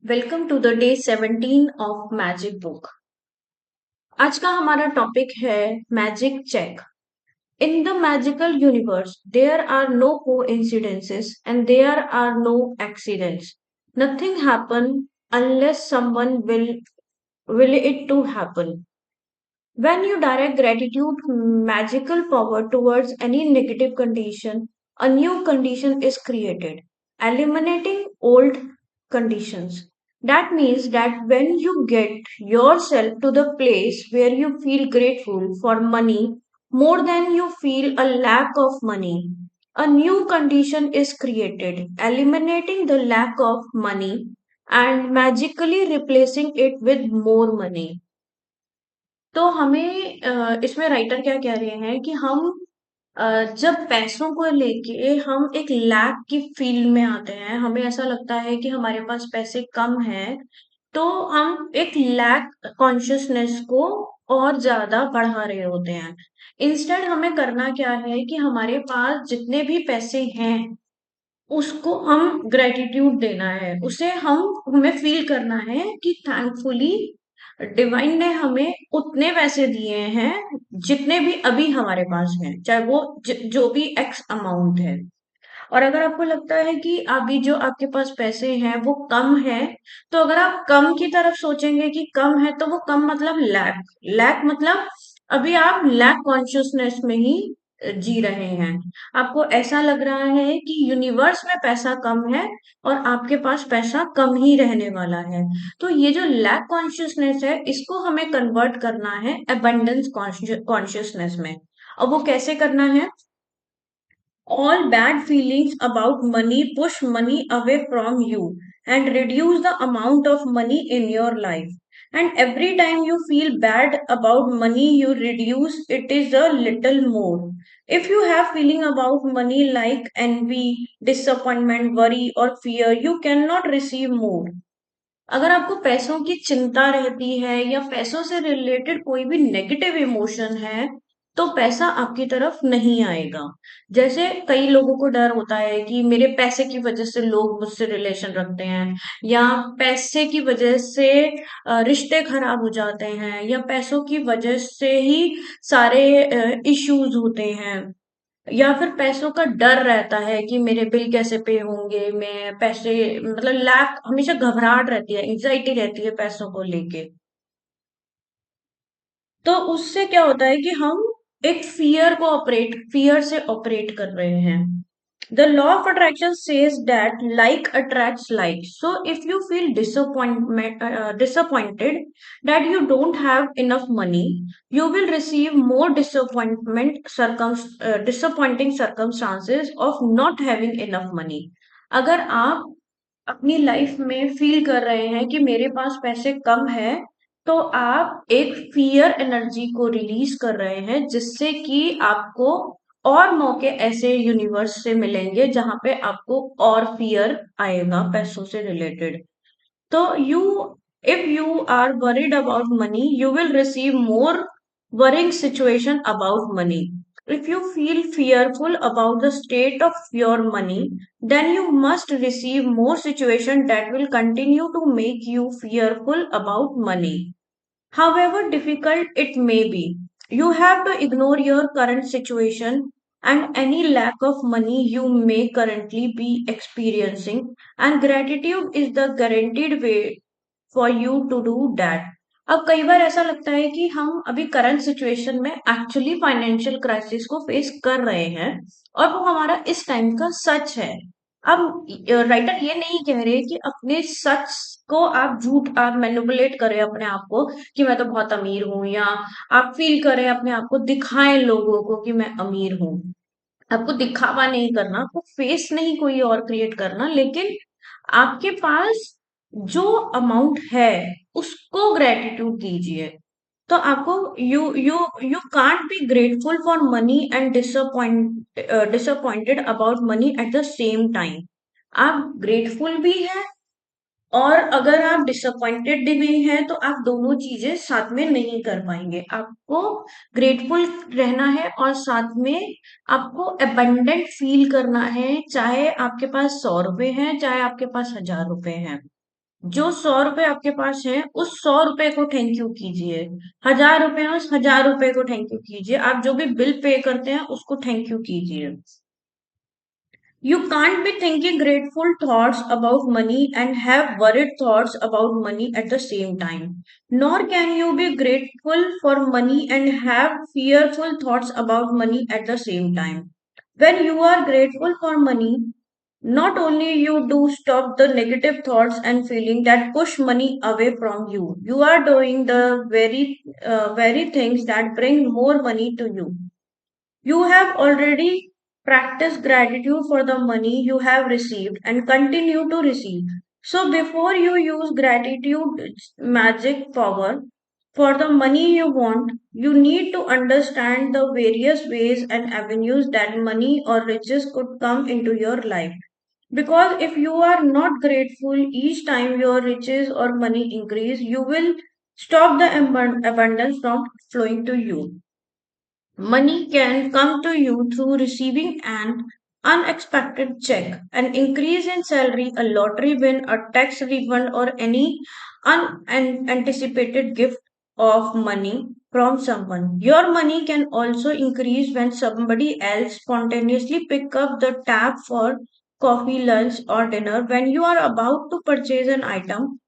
Welcome to the day 17 of magic book. आज का हमारा टॉपिक है magic check. In the magical universe there are no coincidences and there are no accidents. Nothing happen unless someone will it to happen. When you direct gratitude magical power towards any negative condition, a new condition is created, eliminating old conditions. That means that when you get yourself to the place where you feel grateful for money more than you feel a lack of money, a new condition is created, eliminating the lack of money and magically replacing it with more money. तो हमें इसमें writer क्या कह रहे हैं कि हम जब पैसों को लेके हम एक लैक की फील्ड में आते हैं, हमें ऐसा लगता है कि हमारे पास पैसे कम हैं, तो हम एक लैक कॉन्शियसनेस को और ज़्यादा बढ़ा रहे होते हैं। इंस्टेड हमें करना क्या है कि हमारे पास जितने भी पैसे हैं, उसको हम ग्रैटिट्यूड देना है, उसे हमें फ़ील करना है कि थैंकफुली डिवाइन ने हमें उतने पैसे दिए हैं जितने भी अभी हमारे पास हैं, चाहे वो जो भी एक्स अमाउंट है। और अगर आपको लगता है कि अभी जो आपके पास पैसे हैं वो कम है, तो अगर आप कम की तरफ सोचेंगे कि कम है, तो वो कम मतलब लैक, लैक मतलब अभी आप लैक कॉन्शियसनेस में ही जी रहे हैं। आपको ऐसा लग रहा है कि यूनिवर्स में पैसा कम है और आपके पास पैसा कम ही रहने वाला है। तो ये जो लैक कॉन्शियसनेस है, इसको हमें कन्वर्ट करना है अबंडेंस कॉन्शियसनेस में। अब वो कैसे करना है? All bad feelings about money push money away from you and reduce the amount of money in your life. And every time you feel bad about money, you reduce it is a little more. If you have feeling about money like envy, disappointment, worry or fear, you cannot receive more. अगर आपको पैसों की चिंता रहती है या पैसों से रिलेटेड कोई भी नेगेटिव इमोशन है, तो पैसा आपकी तरफ नहीं आएगा। जैसे कई लोगों को डर होता है कि मेरे पैसे की वजह से लोग मुझसे रिलेशन रखते हैं, या पैसे की वजह से रिश्ते खराब हो जाते हैं, या पैसों की वजह से ही सारे इश्यूज होते हैं, या फिर पैसों का डर रहता है कि मेरे बिल कैसे पे होंगे, मैं पैसे मतलब लैक, हमेशा घबराहट रहती है, एंजाइटी रहती है पैसों को लेके। तो उससे क्या होता है कि हम एक फियर से ऑपरेट कर रहे हैं। The law of attraction says that like attracts like. So if you feel disappointed that you don't have enough money, you will receive more disappointing circumstances of not having enough money. अगर आप अपनी life में feel कर रहे हैं कि मेरे पास पैसे कम है, तो आप एक फियर एनर्जी को रिलीज कर रहे हैं, जिससे कि आपको और मौके ऐसे यूनिवर्स से मिलेंगे जहां पे आपको और फियर आएगा पैसों से रिलेटेड। तो if you are worried about money, you will receive more worrying situation about money. If you feel fearful about the state of your money, then you must receive more situation that will continue to make you fearful about money. However difficult it may be, you have to ignore your current situation and any lack of money you may currently be experiencing, and gratitude is the guaranteed way for you to do that. अब कई बार ऐसा लगता है कि हम अभी current situation में एक्चुअली फाइनेंशियल क्राइसिस को फेस कर रहे हैं, और वो हमारा इस टाइम का सच है। अब राइटर ये नहीं कह रहे कि अपने सच को आप झूठ, आप मैनिपुलेट करें अपने आप को कि मैं तो बहुत अमीर हूं, या आप फील करें अपने आप को, दिखाएं लोगों को कि मैं अमीर हूं। आपको दिखावा नहीं करना, आपको फेस नहीं कोई और क्रिएट करना, लेकिन आपके पास जो अमाउंट है उसको ग्रेटिट्यूड दीजिए। तो आपको you you you can't be grateful for money and disappointed about money at the same time. आप ग्रेटफुल भी हैं, और अगर आप डिसअपॉइंटेड भी हैं, तो आप दोनों चीजें साथ में नहीं कर पाएंगे। आपको ग्रेटफुल रहना है और साथ में आपको अबंडेंट फील करना है, चाहे आपके पास 100 रुपए हैं, चाहे आपके पास 1000 रुपए हैं। जो 100 रुपए आपके पास है, उस 100 रुपए को थैंक यू कीजिए। 1000 रुपए है, उस 1000 रुपए को थैंक यू कीजिए। आप जो भी बिल पे करते हैं उसको थैंक यू कीजिए। You can't be thinking grateful thoughts about money and have worried thoughts about money at the same time. Nor can you be grateful for money and have fearful thoughts about money at the same time. When you are grateful for money, not only you do stop the negative thoughts and feeling that push money away from you, you are doing the very things that bring more money to you. You have already practiced gratitude for the money you have received and continue to receive. So, before you use gratitude magic power for the money you want, you need to understand the various ways and avenues that money or riches could come into your life. Because if you are not grateful each time your riches or money increase, you will stop the abundance from flowing to you. Money can come to you through receiving an unexpected check, an increase in salary, a lottery win, a tax refund, or any unanticipated gift of money from someone. Your money can also increase when somebody else spontaneously pick up the tab for coffee, lunch, or dinner. When you are about to purchase an item,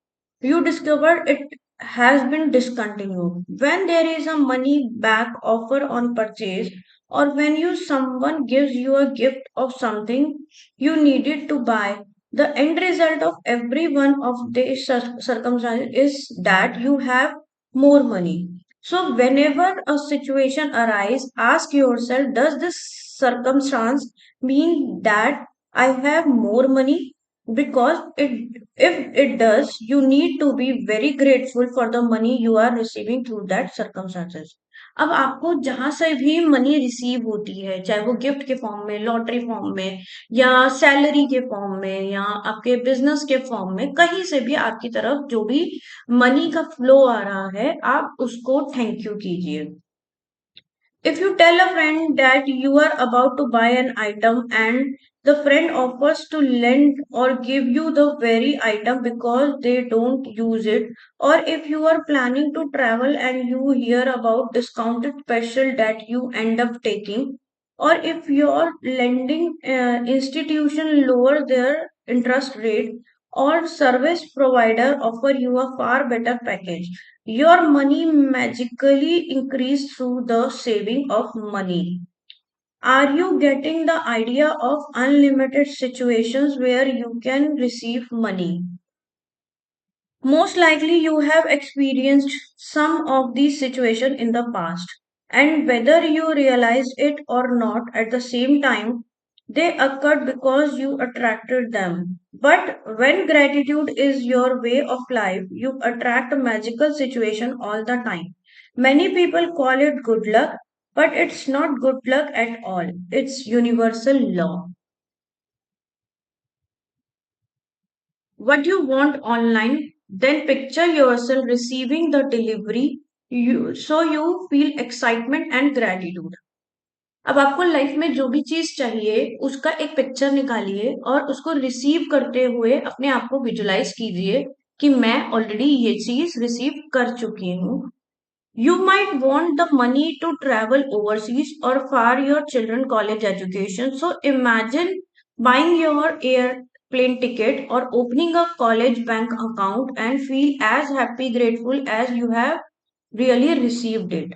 you discover it has been discontinued. When there is a money back offer on purchase, or when you someone gives you a gift of something you needed to buy, the end result of every one of these circumstances is that you have more money. So whenever a situation arises, ask yourself, does this circumstance mean that I have more money? Because if it does, you need to be very grateful for the money you are receiving through that circumstances. अब आपको जहां से भी money receive होती है, चाहे वो gift के फॉर्म में, लॉटरी फॉर्म में, या सैलरी के फॉर्म में, या आपके बिजनेस के फॉर्म में, कहीं से भी आपकी तरफ जो भी मनी का फ्लो आ रहा है, आप उसको थैंक यू कीजिए। If you tell a friend that you are about to buy an item and the friend offers to lend or give you the very item because they don't use it, or if you are planning to travel and you hear about discounted special that you end up taking, or if your lending institution lower their interest rate or service provider offer you a far better package, your money magically increase through the saving of money. Are you getting the idea of unlimited situations where you can receive money? Most likely you have experienced some of these situations in the past, and whether you realized it or not at the same time, they occurred because you attracted them. But when gratitude is your way of life, you attract a magical situation all the time. Many people call it good luck, but it's not good luck at all. It's universal law. What you want online, then picture yourself receiving the delivery so you feel excitement and gratitude. अब आपको life में जो भी चीज चाहिए उसका एक picture निकालिए और उसको रिसीव करते हुए अपने आप को विजुलाइज कीजिए कि मैं ऑलरेडी ये चीज रिसीव कर चुकी हूँ। You might want the money to travel overseas or for your children college education. So imagine buying your airplane ticket or opening a college bank account and feel as happy, grateful as you have really received it.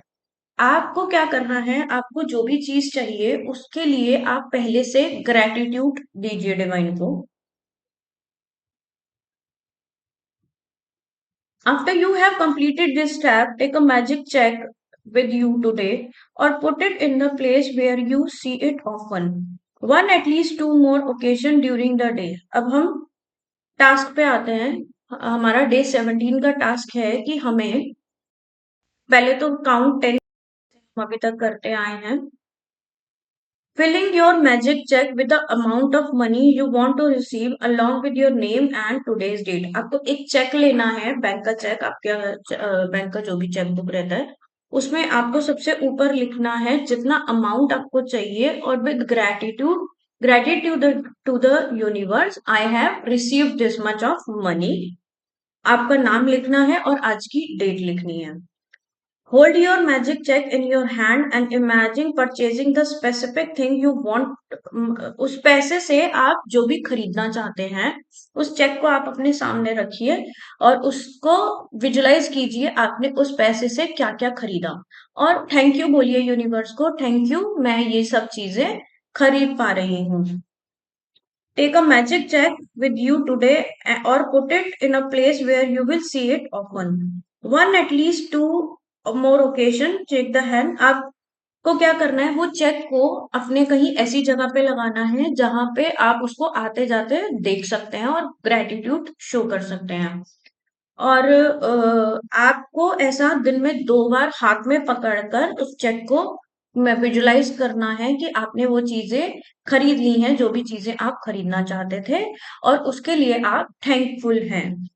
आपको क्या करना है, आपको जो भी चीज चाहिए उसके लिए आप पहले से ग्रेटिट्यूड दीजिए डिवाइन को। After you have completed this step, take a magic check with you today or put it in the place where you see it often. One at least two more occasion during the day. अब हम task पे आते हैं। हमारा day 17 का task है कि हमें पहले तो काउंट 10 हम अभी तक करते आए हैं। Filling your magic check with the amount of money you want to receive along with your name and today's date. आपको एक चेक लेना है, बैंक का चेक, आपके बैंक का जो भी चेक बुक रहता है उसमें आपको सबसे ऊपर लिखना है जितना अमाउंट आपको चाहिए और with gratitude to the universe, I have received this much of money आपका नाम लिखना है और आज की डेट लिखनी है। Hold your magic check in your hand and imagine purchasing the specific thing you want। उस पैसे से आप जो भी खरीदना चाहते हैं, उस चेक को आप अपने सामने रखिए और उसको विजुलाइज कीजिए आपने उस पैसे से क्या क्या खरीदा। और थैंक यू बोलिए यूनिवर्स को, थैंक यू, मैं ये सब चीजें खरीद पा रही हूँ। Take a magic check with you today or put it in a place where you will see it often. One at least two or more occasion, check the hand। आपको क्या करना है, वो चेक को अपने कहीं ऐसी जगह पे लगाना है जहां पे आप उसको आते जाते देख सकते हैं और ग्रेटिट्यूड शो कर सकते हैं। और आपको ऐसा दिन में 2 बार हाथ में पकड़कर उस चेक को में विजुलाइज करना है कि आपने वो चीजें खरीद ली हैं, जो भी चीजें आप खरीदना चाहते थे और उसके लिए आप थैंकफुल हैं।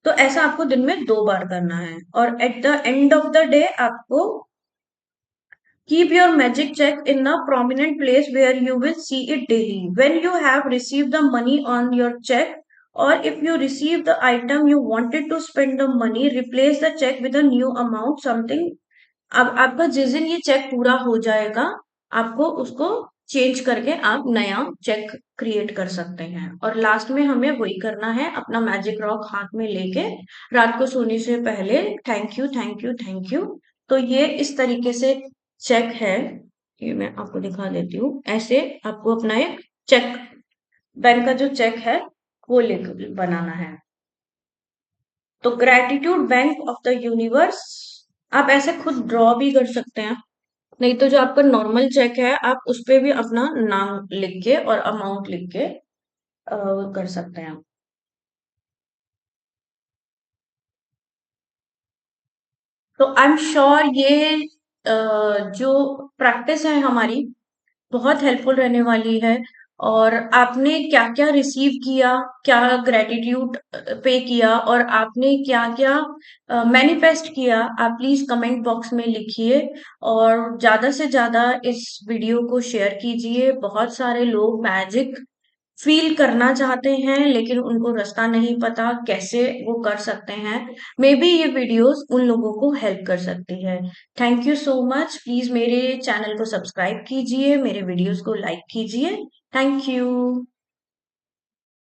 तो ऐसा आपको दिन में 2 बार करना है और at the end of the day आपको keep your magic check in a prominent place where you will see it daily. When you have received the money on your check, or if you receive the item you wanted to spend the money, replace the check with a new amount, something। अब आपका जिस दिन ये check पूरा हो जाएगा, आपको उसको चेंज करके आप नया चेक क्रिएट कर सकते हैं। और लास्ट में हमें वही करना है, अपना मैजिक रॉक हाथ में लेके रात को सोने से पहले thank you thank you thank you. तो ये इस तरीके से चेक है, ये मैं आपको दिखा देती हूँ। ऐसे आपको अपना एक चेक, बैंक का जो चेक है वो लिख बनाना है। तो gratitude bank of the universe आप ऐसे खुद ड्रॉ भी कर सकते हैं, नहीं तो जो आपका नॉर्मल चेक है आप उस पे भी अपना नाम लिख के और अमाउंट लिख के कर सकते हैं। तो आई एम श्योर ये जो प्रैक्टिस है हमारी बहुत हेल्पफुल रहने वाली है। और आपने क्या क्या रिसीव किया, क्या ग्रेटिट्यूड पे किया और आपने क्या क्या मैनिफेस्ट किया, आप प्लीज कमेंट बॉक्स में लिखिए। और ज्यादा से ज्यादा इस वीडियो को शेयर कीजिए। बहुत सारे लोग मैजिक फील करना चाहते हैं लेकिन उनको रास्ता नहीं पता कैसे वो कर सकते हैं। मे बी ये वीडियोस उन लोगों को हेल्प कर सकती है। Thank you so much. Please मेरे चैनल को सब्सक्राइब कीजिए, मेरे वीडियोस को लाइक कीजिए। Thank you.